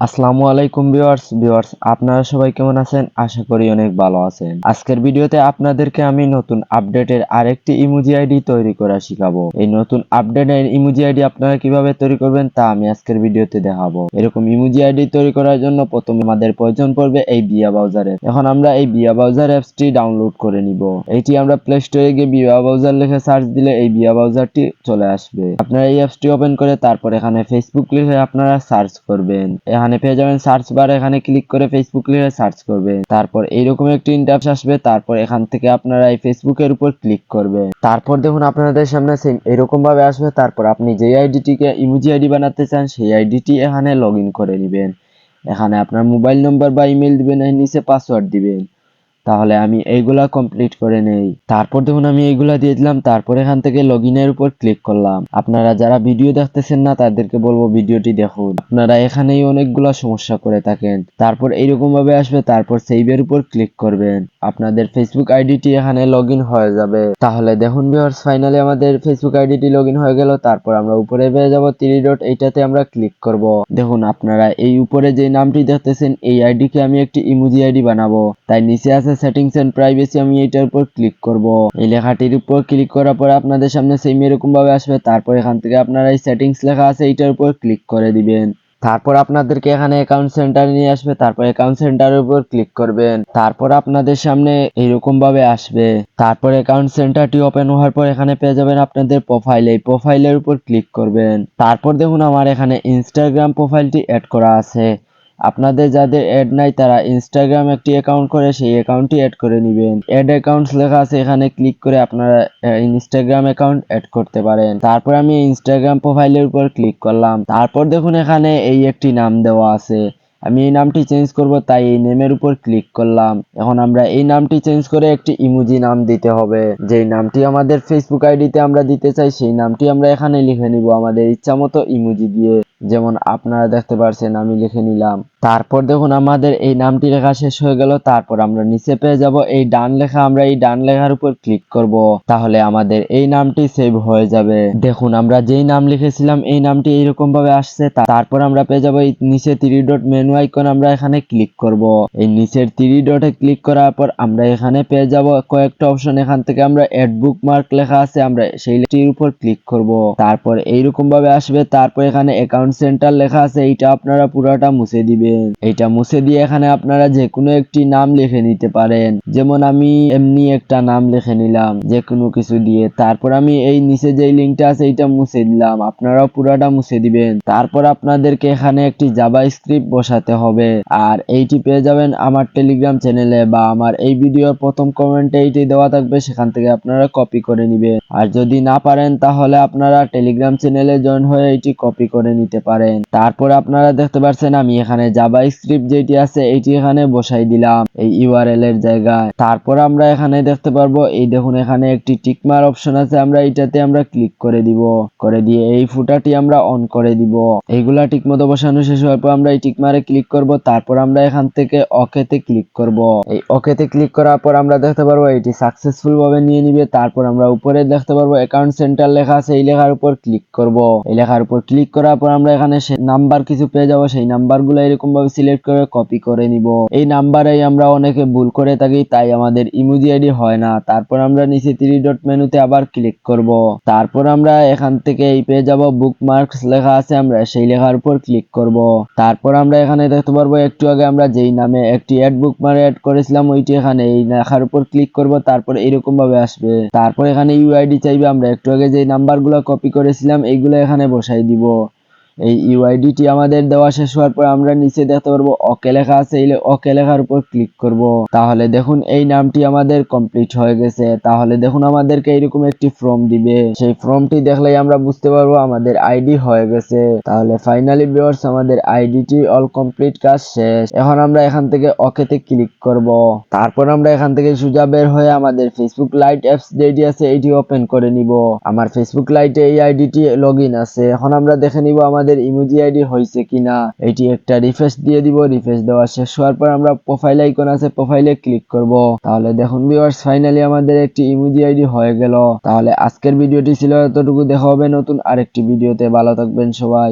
আসসালামু আলাইকুম ভিউয়ার্স আপনারা সবাই কেমন আছেন? আশা করি অনেক ভালো আছেন। আজকের ভিডিওতে আপনাদেরকে আমি নতুন আপডেটের আরেকটি ইমোজি আইডি তৈরি করা শিখাবো। এই নতুন আপডেটের ইমোজি আইডি আপনারা কিভাবে তৈরি করবেন তা আমি আজকের ভিডিওতে দেখাবো। এরকম ইমোজি আইডি তৈরি করার জন্য প্রথমে আমাদের প্রয়োজন পড়বে এই ভিয়া ব্রাউজার অ্যাপ। এখন আমরা এই ভিয়া ব্রাউজার অ্যাপসটি ডাউনলোড করে নিব। এইটি আমরা প্লে স্টোরে গিয়ে ভিয়া ব্রাউজার লিখে সার্চ দিলে এই ভিয়া ব্রাউজারটি চলে আসবে। আপনারা এই অ্যাপসটি ওপেন করে তারপর এখানে ফেসবুক লিখে আপনারা সার্চ করবেন। এখানে পেয়ে যাবেন সার্চ বার, এখানে ক্লিক করে ফেসবুক লিখে সার্চ করবেন। তারপর এইরকম একটি ইন্টারফেস আসবে। তারপর এখান থেকে আপনারা এই ফেসবুকের উপর ক্লিক করবেন। তারপর দেখুন আপনাদের সামনে সেম এরকম ভাবে আসবে। তারপর আপনি যে আইডিটিকে ইমোজি আইডি বানাতে চান সেই আইডিটি এখানে লগ ইন করে নেবেন। এখানে আপনার মোবাইল নম্বর বা ইমেল দিবেন, এর নিচে পাসওয়ার্ড দিবেন। তাহলে আমি এইগুলা কমপ্লিট করে নেই। তারপর দেখুন আমি এইগুলা দিয়ে দিলাম। তারপর এখান থেকে লগ ইনের উপর ক্লিক করলাম। আপনারা যারা ভিডিও দেখতেছেন না তাদেরকে বলবো ভিডিওটি দেখুন, আপনারা এখানেই অনেকগুলা সমস্যা করে থাকেন। তারপর এইরকম ভাবে আসবে। তারপর সেভের উপর ক্লিক করবেন। আপনাদের ফেসবুক আইডিটি এখানে লগ ইন হয়ে যাবে। তাহলে দেখুন ভিউয়ার্স, ফাইনালি আমাদের ফেসবুক আইডিটি লগ ইন হয়ে গেল। তারপর আমরা উপরে পেয়ে যাব 3 ডট, এইটাতে আমরা ক্লিক করব। দেখুন আপনারা এই উপরে যে নামটি দেখতেছেন এই আইডিকে আমি একটি ইমোজি আইডি বানাবো, তাই নিচে আছে সেটিংস এন্ড প্রাইভেসি, আমি এটার উপর ক্লিক করব। এই লেখাটির উপর ক্লিক করার পর আপনাদের সামনে সেম এরকম ভাবে আসবে। তারপর এখান থেকে আপনারা এই সেটিংস লেখা আছে এইটার উপর ক্লিক করে দিবেন। তারপর আপনাদেরকে এখানে অ্যাকাউন্ট সেন্টার নিয়ে আসবে। তারপর অ্যাকাউন্ট সেন্টারের উপর ক্লিক করবেন। তারপর আপনাদের সামনে এইরকম ভাবে আসবে। তারপর অ্যাকাউন্ট সেন্টারটি ওপেন হওয়ার পর এখানে পেয়ে যাবেন আপনাদের প্রোফাইল, এই প্রোফাইলের উপর ক্লিক করবেন। তারপর দেখুন আমার এখানে ইনস্টাগ্রাম প্রোফাইলটি অ্যাড করা আছে। আপনাদের যাদের অ্যাড নাই তারা ইনস্টাগ্রাম একটি অ্যাকাউন্ট করে সেই অ্যাকাউন্টটি অ্যাড করে নেবেন। অ্যাড অ্যাকাউন্টস লেখা আছে, এখানে ক্লিক করে আপনারা ইনস্টাগ্রাম অ্যাকাউন্ট অ্যাড করতে পারেন। তারপর আমি ইনস্টাগ্রাম প্রোফাইলের উপর ক্লিক করলাম। তারপর দেখুন এখানে এই একটি নাম দেওয়া আছে, আমি এই নামটি চেঞ্জ করব, তাই এই নেমের উপর ক্লিক করলাম। এখন আমরা এই নামটি চেঞ্জ করে একটি ইমোজি নাম দিতে হবে। যেই নামটি আমাদের ফেসবুক আইডিতে আমরা দিতে চাই সেই নামটি আমরা এখানে লিখে নিব আমাদের ইচ্ছা মতো ইমোজি দিয়ে। যেমন আপনারা দেখতে পাচ্ছেন আমি লিখে নিলাম। তারপর দেখুন আমাদের এই নামটি লেখা শেষ হয়ে গেল। তারপর আমরা নিচে পেয়ে যাব এই ডান লেখা, আমরা এই ডান লেখার উপর ক্লিক করব। তাহলে আমাদের এই নামটি সেভ হয়ে যাবে। দেখুন আমরা যেই নাম লিখেছিলাম এই নামটি এইরকম ভাবে আসছে। তারপর আমরা পেয়ে যাব এই নিচে 3 ডট মেনু আইকন, আমরা এখানে ক্লিক করব। এই নিচের 3 ডটে ক্লিক করার পর আমরা এখানে পেয়ে যাব কয়েকটা অপশন। এখান থেকে আমরা অ্যাড বুকমার্ক লেখা আছে, আমরা সেইটির উপর ক্লিক করব। তারপর এইরকম ভাবে আসবে। তারপর এখানে অ্যাকাউন্ট সেন্টার লেখা আছে, এইটা আপনারা পুরোটা মুছে দিবেন। এইটা মুছে দিয়ে এখানে আপনারা যে কোনো একটি নাম লিখে নিতে পারেন। যেমন আমি এমনি একটা নাম লিখে নিলাম যে কোনো কিছু দিয়ে। তারপর আমি এই নিচে যে লিঙ্কটা আছে এইটা মুছে দিলাম, আপনারাও পুরোটা মুছে দিবেন। তারপর আপনাদেরকে এখানে একটি জাভাস্ক্রিপ্ট বসাতে হবে। আর এইটি পেয়ে যাবেন আমার টেলিগ্রাম চ্যানেলে, বা আমার এই ভিডিওর প্রথম কমেন্টে এইটি দেওয়া থাকবে, সেখান থেকে আপনারা কপি করে নেবেন। আর যদি না পারেন তাহলে আপনারা টেলিগ্রাম চ্যানেলে জয়েন হয়ে এটি কপি করে নিতে পারেন। তারপর আপনারা দেখতে পাচ্ছেন আমি এখানে জাভাস্ক্রিপ্ট যেটি আছে এইটি এখানে বসাই দিলাম এই ইউআরএল এর জায়গায়। তারপর আমরা এখানে দেখতে পারবো এই দেখুন এখানে একটি টিকমার অপশন আছে, আমরা এইটাতে আমরা ক্লিক করে দিব। করে দিয়ে এই ফুটাটি আমরা অন করে দিব। এইগুলা ঠিকমতো বসানো শেষ হওয়ার পর আমরা এই টিকমারে ক্লিক করব। তারপর আমরা এখান থেকে ওকেতে ক্লিক করব। এই ওকেতে ক্লিক করার পর আমরা দেখতে পারবো এটি সাকসেসফুল ভাবে নিয়ে নিবে। তারপর আমরা উপরে দেখতে পারবো অ্যাকাউন্ট সেন্টার লেখা আছে, এই লেখার উপর ক্লিক করব। এই লেখার উপর ক্লিক করার পর আমরা এখানে নাম্বার কিছু পেয়ে যাবো, সেই নাম্বারগুলো এরকম ভাবে সিলেক্ট করে কপি করে নিব। এই নাম্বারেই আমরা অনেকে ভুল করে থাকি, তাই আমাদের ইমোজি আইডি হয় না। তারপর আমরা নিচে 3 ডট মেনুতে আবার ক্লিক করব। তারপর আমরা এখান থেকে এই পেয়ে যাব বুকমার্কস লেখা আছে, আমরা সেই লেখার উপর ক্লিক করব। তারপর আমরা এখানে দেখতে পারবো একটু আগে আমরা যেই নামে একটি অ্যাড বুকমার্ক অ্যাড করেছিলাম ওইটি এখানে এই লেখার উপর ক্লিক করব। তারপর এরকম ভাবে আসবে। তারপর এখানে ইউআইডি চাইবে, আমরা একটু আগে যেই নাম্বারগুলো কপি করেছিলাম এইগুলো এখানে বসাই দিব। এই ইউআইডিটি আমাদের দেওয়া শেষ হওয়ার পর আমরা নিচে দেখতে পারবো ওকে লেখা আছে, এই ওকে লেখার উপর ক্লিক করব। তাহলে দেখুন এই নামটি আমাদের কমপ্লিট হয়ে গেছে। তাহলে দেখুন আমাদেরকে এরকম একটি ফর্ম দিবে, সেই ফর্মটি দেখলেই আমরা বুঝতে পারবো আমাদের আইডি হয়ে গেছে। তাহলে ফাইনালি ভিউয়ার্স আমাদের আইডিটি অল কমপ্লিট, কাজ শেষ। এখন আমরা এখান থেকে ওকেতে ক্লিক করব। তারপর আমরা এখান থেকে সোজা বের হয়ে আমাদের ফেসবুক লাইট অ্যাপস যেটি আছে এইটি ওপেন করে নিব। আমার ফেসবুক লাইটে এই আইডিটি লগ ইন আছে। এখন আমরা দেখে নিব আমাদের ইমোজি আইডি হয়েছে কিনা। এটি একটা রিফ্রেশ দিয়ে দিব। রিফ্রেশ দেওয়া শেষ হওয়ার পর আমরা প্রোফাইল আইকন আছে, প্রোফাইলে ক্লিক করব। তাহলে দেখুন ভিউয়ার্স ফাইনালি আমাদের একটি ইমোজি আইডি হয়ে গেল। তাহলে আজকের ভিডিওটি ছিল এতটুকু, দেখা হবে নতুন আরেকটি ভিডিওতে। ভালো থাকবেন সবাই।